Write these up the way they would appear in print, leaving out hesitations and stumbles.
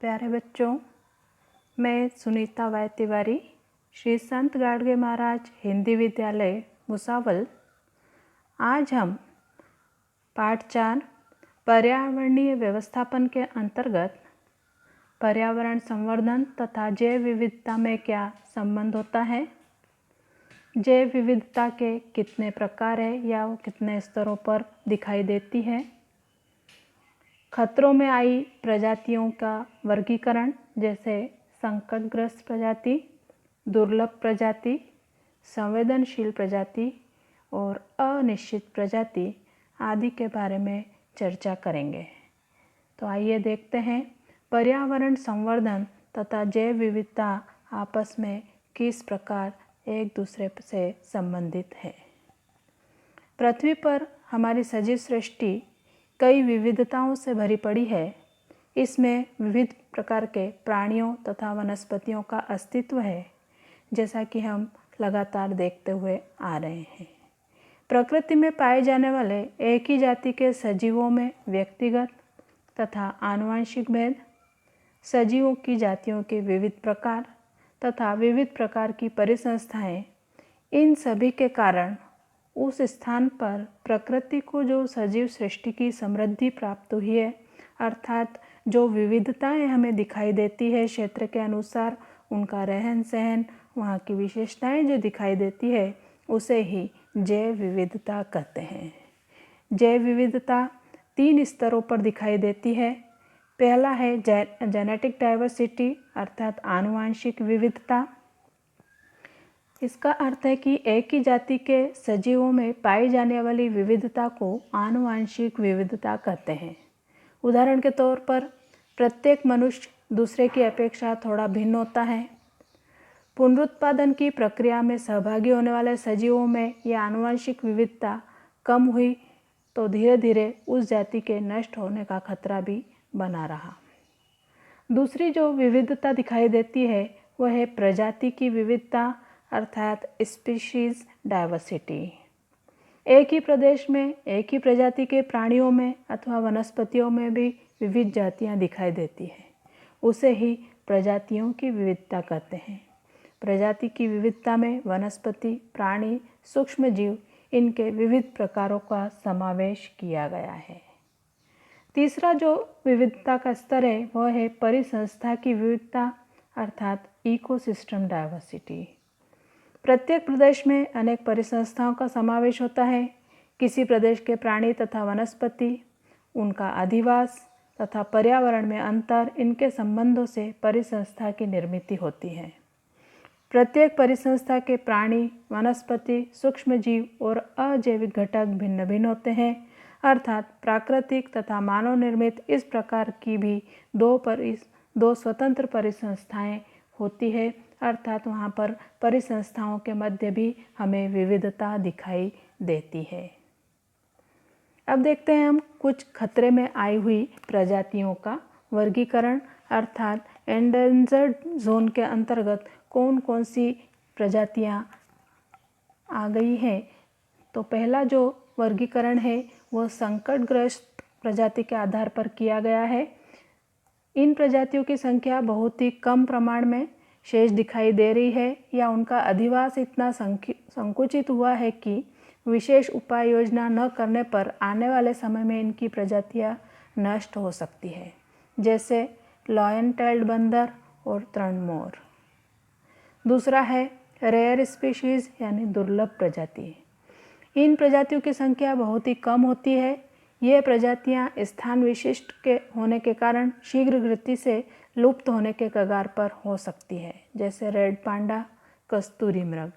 प्यारे बच्चों, मैं सुनीता वाई तिवारी, श्री संत गाडगे महाराज हिंदी विद्यालय भुसावल। आज हम पाठ 4 पर्यावरणीय व्यवस्थापन के अंतर्गत पर्यावरण संवर्धन तथा जैव विविधता में क्या संबंध होता है, जैव विविधता के कितने प्रकार है या वो कितने स्तरों पर दिखाई देती है, खतरों में आई प्रजातियों का वर्गीकरण जैसे संकटग्रस्त प्रजाति, दुर्लभ प्रजाति, संवेदनशील प्रजाति और अनिश्चित प्रजाति आदि के बारे में चर्चा करेंगे। तो आइए देखते हैं पर्यावरण संवर्धन तथा जैव विविधता आपस में किस प्रकार एक दूसरे से संबंधित है। पृथ्वी पर हमारी सजीव सृष्टि कई विविधताओं से भरी पड़ी है। इसमें विविध प्रकार के प्राणियों तथा वनस्पतियों का अस्तित्व है, जैसा कि हम लगातार देखते हुए आ रहे हैं। प्रकृति में पाए जाने वाले एक ही जाति के सजीवों में व्यक्तिगत तथा आनुवंशिक भेद, सजीवों की जातियों के विविध प्रकार तथा विविध प्रकार की परिसंस्थाएं, इन सभी के कारण उस स्थान पर प्रकृति को जो सजीव सृष्टि की समृद्धि प्राप्त हुई है, अर्थात जो विविधताएं हमें दिखाई देती है क्षेत्र के अनुसार, उनका रहन सहन, वहाँ की विशेषताएं जो दिखाई देती है, उसे ही जैव विविधता कहते हैं। जैव विविधता 3 स्तरों पर दिखाई देती है। पहला है जेनेटिक डाइवर्सिटी अर्थात आनुवंशिक विविधता। इसका अर्थ है कि एक ही जाति के सजीवों में पाई जाने वाली विविधता को आनुवंशिक विविधता कहते हैं। उदाहरण के तौर पर प्रत्येक मनुष्य दूसरे की अपेक्षा थोड़ा भिन्न होता है। पुनरुत्पादन की प्रक्रिया में सहभागी होने वाले सजीवों में यह आनुवंशिक विविधता कम हुई तो धीरे धीरे उस जाति के नष्ट होने का खतरा भी बना रहा। दूसरी जो विविधता दिखाई देती है वह है प्रजाति की विविधता अर्थात स्पीशीज डाइवर्सिटी। एक ही प्रदेश में एक ही प्रजाति के प्राणियों में अथवा वनस्पतियों में भी विविध जातियां दिखाई देती हैं, उसे ही प्रजातियों की विविधता कहते हैं। प्रजाति की विविधता में वनस्पति, प्राणी, सूक्ष्म जीव, इनके विविध प्रकारों का समावेश किया गया है। तीसरा जो विविधता का स्तर है वह है परिसंस्था की विविधता अर्थात इकोसिस्टम डाइवर्सिटी। प्रत्येक प्रदेश में अनेक परिसंस्थाओं का समावेश होता है। किसी प्रदेश के प्राणी तथा वनस्पति, उनका अधिवास तथा पर्यावरण में अंतर, इनके संबंधों से परिसंस्था की निर्मित होती है। प्रत्येक परिसंस्था के प्राणी, वनस्पति, सूक्ष्म जीव और अजैविक घटक भिन्न भिन्न होते हैं, अर्थात प्राकृतिक तथा मानव निर्मित इस प्रकार की भी दो स्वतंत्र परिसंस्थाएं होती है, अर्थात वहाँ पर परिसंस्थाओं के मध्य भी हमें विविधता दिखाई देती है। अब देखते हैं हम कुछ खतरे में आई हुई प्रजातियों का वर्गीकरण अर्थात एंडेंजर्ड जोन के अंतर्गत कौन कौन सी प्रजातियाँ आ गई हैं। तो पहला जो वर्गीकरण है वह संकटग्रस्त प्रजाति के आधार पर किया गया है। इन प्रजातियों की संख्या बहुत ही कम प्रमाण में शेष दिखाई दे रही है या उनका अधिवास इतना संकुचित हुआ है कि विशेष उपाय योजना न करने पर आने वाले समय में इनकी प्रजातियां नष्ट हो सकती है, जैसे लॉयन टेल्ड बंदर और तृण मोर। दूसरा है रेयर स्पीशीज यानी दुर्लभ प्रजाति। इन प्रजातियों की संख्या बहुत ही कम होती है। ये प्रजातियां स्थान विशिष्ट के होने के कारण शीघ्र गति से लुप्त होने के कगार पर हो सकती है, जैसे रेड पांडा, कस्तूरी मृग।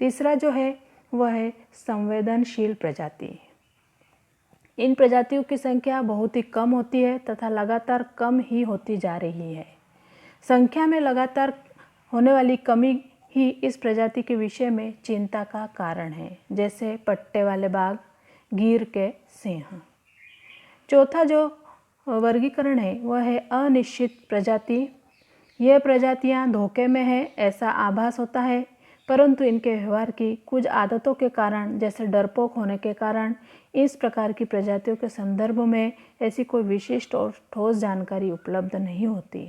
तीसरा जो है वह है संवेदनशील प्रजाति। इन प्रजातियों की संख्या बहुत ही कम होती है तथा लगातार कम ही होती जा रही है। संख्या में लगातार होने वाली कमी ही इस प्रजाति के विषय में चिंता का कारण है, जैसे पट्टे वाले बाघ, गिर के सिंह। चौथा जो वर्गीकरण है वह है अनिश्चित प्रजाति। यह प्रजातियां धोखे में है ऐसा आभास होता है, परंतु इनके व्यवहार की कुछ आदतों के कारण, जैसे डरपोक होने के कारण, इस प्रकार की प्रजातियों के संदर्भ में ऐसी कोई विशिष्ट और ठोस जानकारी उपलब्ध नहीं होती।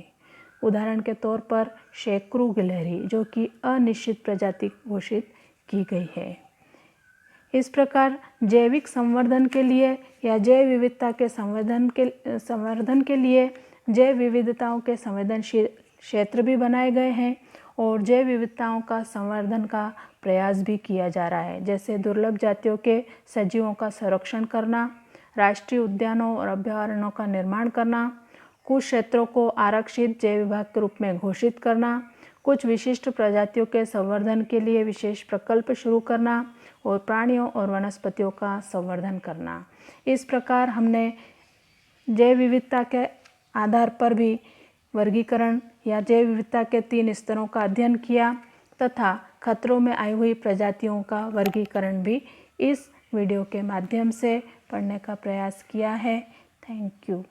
उदाहरण के तौर पर शेकरू गिलहरी, जो कि अनिश्चित प्रजाति घोषित की गई है। इस प्रकार जैविक संवर्धन के लिए या जैव विविधता के संवर्धन के लिए जैव विविधताओं के संवेदनशील क्षेत्र भी बनाए गए हैं और जैव विविधताओं का संवर्धन का प्रयास भी किया जा रहा है, जैसे दुर्लभ जातियों के सजीवों का संरक्षण करना, राष्ट्रीय उद्यानों और अभयारण्यों का निर्माण करना, कुछ क्षेत्रों को आरक्षित जैव विभाग के रूप में घोषित करना, कुछ विशिष्ट प्रजातियों के संवर्धन के लिए विशेष प्रकल्प शुरू करना और प्राणियों और वनस्पतियों का संवर्धन करना। इस प्रकार हमने जैव विविधता के आधार पर भी वर्गीकरण या जैव विविधता के 3 स्तरों का अध्ययन किया तथा खतरों में आई हुई प्रजातियों का वर्गीकरण भी इस वीडियो के माध्यम से पढ़ने का प्रयास किया है। Thank you.